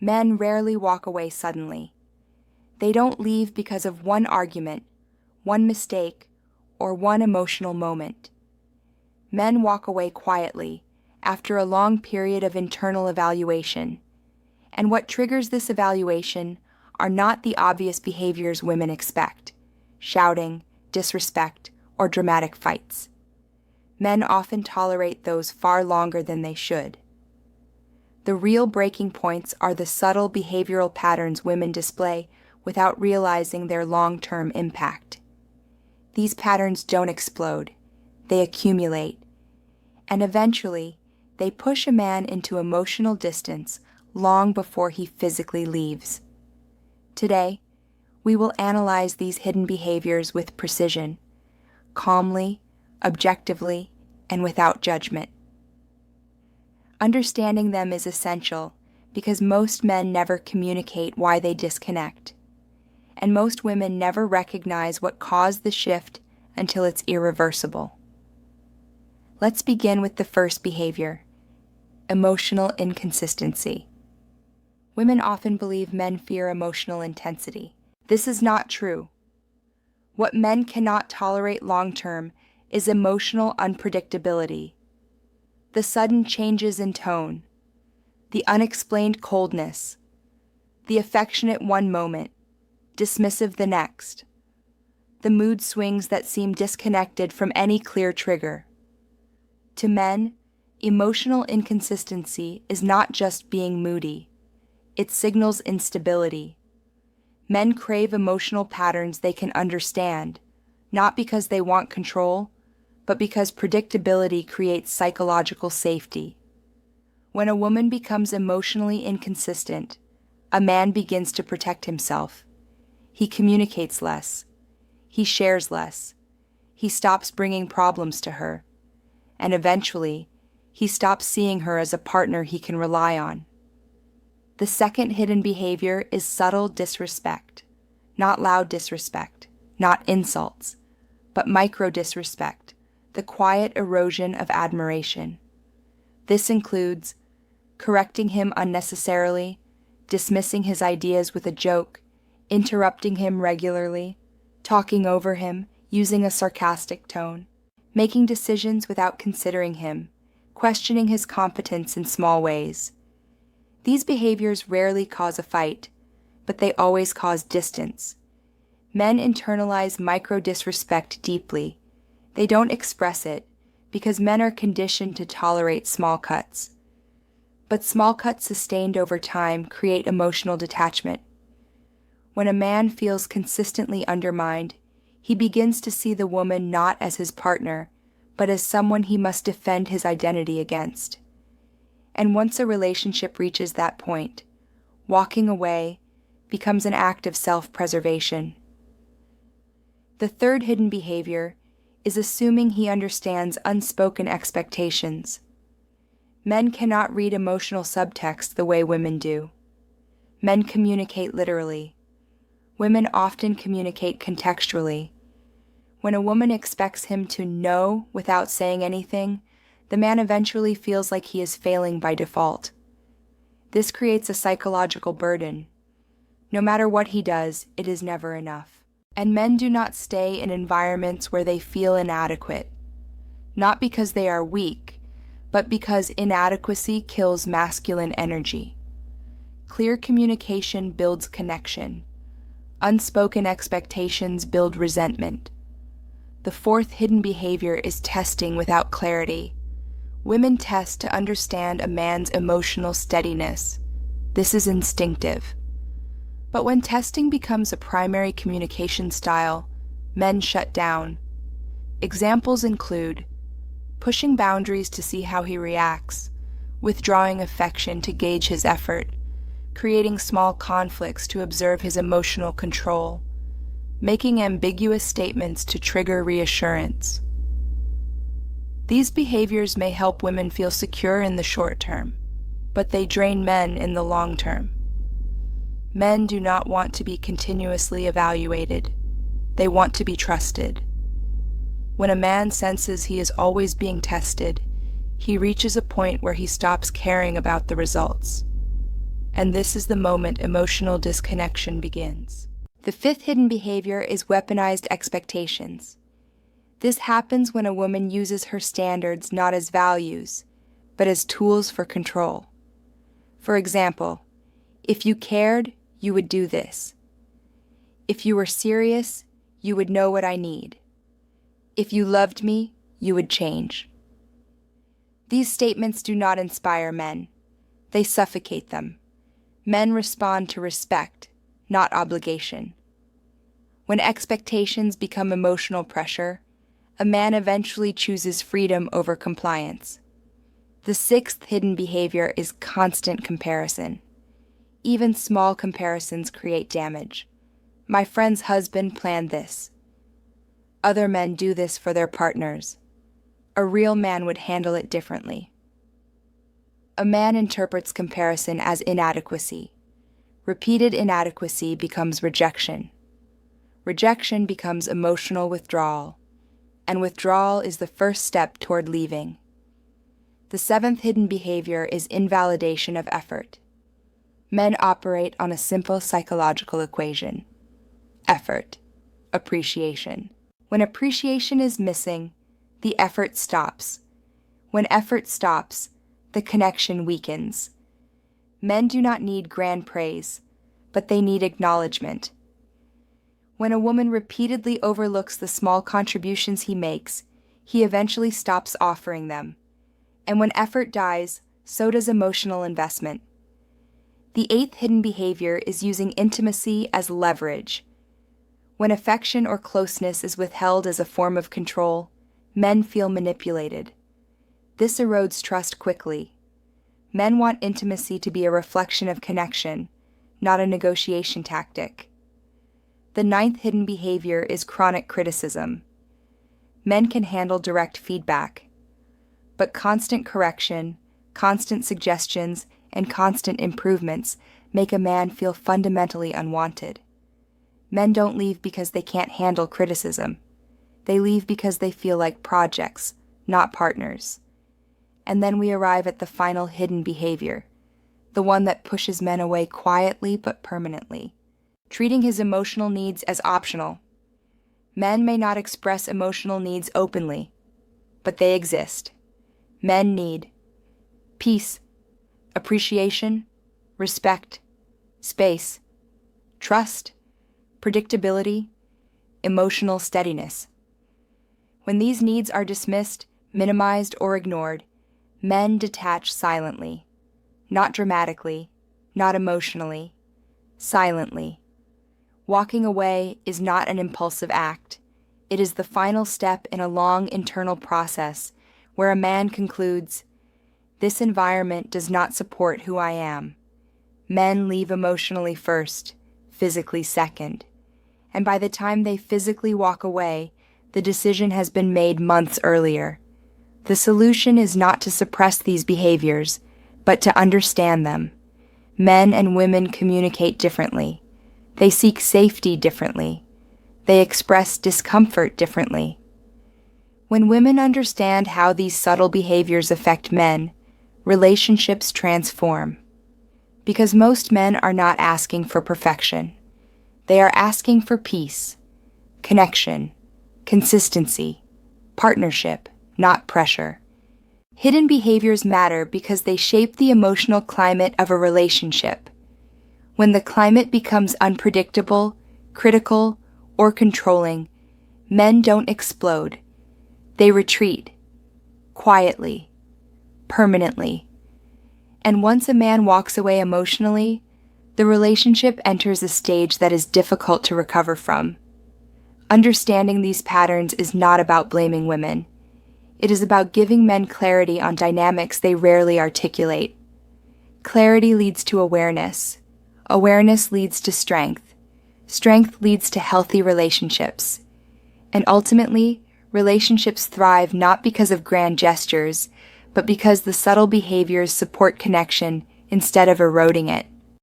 Men rarely walk away suddenly. They don't leave because of one argument, one mistake, or one emotional moment. Men walk away quietly after a long period of internal evaluation, and what triggers this evaluation are not the obvious behaviors women expect: shouting, disrespect, or dramatic fights. Men often tolerate those far longer than they should. The real breaking points are the subtle behavioral patterns women display without realizing their long-term impact. These patterns don't explode, they accumulate, and eventually they push a man into emotional distance long before he physically leaves. Today, we will analyze these hidden behaviors with precision, calmly, objectively, and without judgment. Understanding them is essential because most men never communicate why they disconnect, and most women never recognize what caused the shift until it's irreversible. Let's begin with the first behavior: emotional inconsistency. Women often believe men fear emotional intensity. This is not true. What men cannot tolerate long-term is emotional unpredictability. The sudden changes in tone, the unexplained coldness, the affectionate one moment, dismissive the next, the mood swings that seem disconnected from any clear trigger. To men, emotional inconsistency is not just being moody. It signals instability. Men crave emotional patterns they can understand, not because they want control, but because predictability creates psychological safety. When a woman becomes emotionally inconsistent, a man begins to protect himself. He communicates less. He shares less. He stops bringing problems to her. And eventually, he stops seeing her as a partner he can rely on. The second hidden behavior is subtle disrespect. Not loud disrespect, not insults, but micro disrespect, the quiet erosion of admiration. This includes correcting him unnecessarily, dismissing his ideas with a joke, interrupting him regularly, talking over him, using a sarcastic tone, making decisions without considering him, questioning his competence in small ways. These behaviors rarely cause a fight, but they always cause distance. Men internalize micro-disrespect deeply. They don't express it because men are conditioned to tolerate small cuts. But small cuts sustained over time create emotional detachment. When a man feels consistently undermined, he begins to see the woman not as his partner, but as someone he must defend his identity against. And once a relationship reaches that point, walking away becomes an act of self-preservation. The third hidden behavior is assuming he understands unspoken expectations. Men cannot read emotional subtext the way women do. Men communicate literally. Women often communicate contextually. When a woman expects him to know without saying anything, the man eventually feels like he is failing by default. This creates a psychological burden. No matter what he does, it is never enough. And men do not stay in environments where they feel inadequate, not because they are weak, but because inadequacy kills masculine energy. Clear communication builds connection. Unspoken expectations build resentment. The fourth hidden behavior is testing without clarity. Women test to understand a man's emotional steadiness. This is instinctive. But when testing becomes a primary communication style, men shut down. Examples include pushing boundaries to see how he reacts, withdrawing affection to gauge his effort, creating small conflicts to observe his emotional control, making ambiguous statements to trigger reassurance. These behaviors may help women feel secure in the short term, but they drain men in the long term. Men do not want to be continuously evaluated. They want to be trusted. When a man senses he is always being tested, he reaches a point where he stops caring about the results. And this is the moment emotional disconnection begins. The fifth hidden behavior is weaponized expectations. This happens when a woman uses her standards not as values, but as tools for control. For example, if you cared, you would do this. If you were serious, you would know what I need. If you loved me, you would change. These statements do not inspire men. They suffocate them. Men respond to respect, not obligation. When expectations become emotional pressure, a man eventually chooses freedom over compliance. The sixth hidden behavior is constant comparison. Even small comparisons create damage. My friend's husband planned this. Other men do this for their partners. A real man would handle it differently. A man interprets comparison as inadequacy. Repeated inadequacy becomes rejection. Rejection becomes emotional withdrawal, and withdrawal is the first step toward leaving. The seventh hidden behavior is invalidation of effort. Men operate on a simple psychological equation: effort, appreciation. When appreciation is missing, the effort stops. When effort stops, the connection weakens. Men do not need grand praise, but they need acknowledgement. When a woman repeatedly overlooks the small contributions he makes, he eventually stops offering them. And when effort dies, so does emotional investment. The eighth hidden behavior is using intimacy as leverage. When affection or closeness is withheld as a form of control, men feel manipulated. This erodes trust quickly. Men want intimacy to be a reflection of connection, not a negotiation tactic. The ninth hidden behavior is chronic criticism. Men can handle direct feedback, but constant correction, constant suggestions, and constant improvements make a man feel fundamentally unwanted. Men don't leave because they can't handle criticism. They leave because they feel like projects, not partners. And then we arrive at the final hidden behavior, the one that pushes men away quietly but permanently, treating his emotional needs as optional. Men may not express emotional needs openly, but they exist. Men need peace, appreciation, respect, space, trust, predictability, emotional steadiness. When these needs are dismissed, minimized, or ignored, men detach silently, not dramatically, not emotionally, silently. Walking away is not an impulsive act. It is the final step in a long internal process where a man concludes, "This environment does not support who I am." Men leave emotionally first, physically second. And by the time they physically walk away, the decision has been made months earlier. The solution is not to suppress these behaviors, but to understand them. Men and women communicate differently. They seek safety differently. They express discomfort differently. When women understand how these subtle behaviors affect men, relationships transform. Because most men are not asking for perfection. They are asking for peace, connection, consistency, partnership, not pressure. Hidden behaviors matter because they shape the emotional climate of a relationship. When the climate becomes unpredictable, critical, or controlling, men don't explode. They retreat, quietly, permanently. And once a man walks away emotionally, the relationship enters a stage that is difficult to recover from. Understanding these patterns is not about blaming women. It is about giving men clarity on dynamics they rarely articulate. Clarity leads to awareness. Awareness leads to strength. Strength leads to healthy relationships. And ultimately, relationships thrive not because of grand gestures, but because the subtle behaviors support connection instead of eroding it.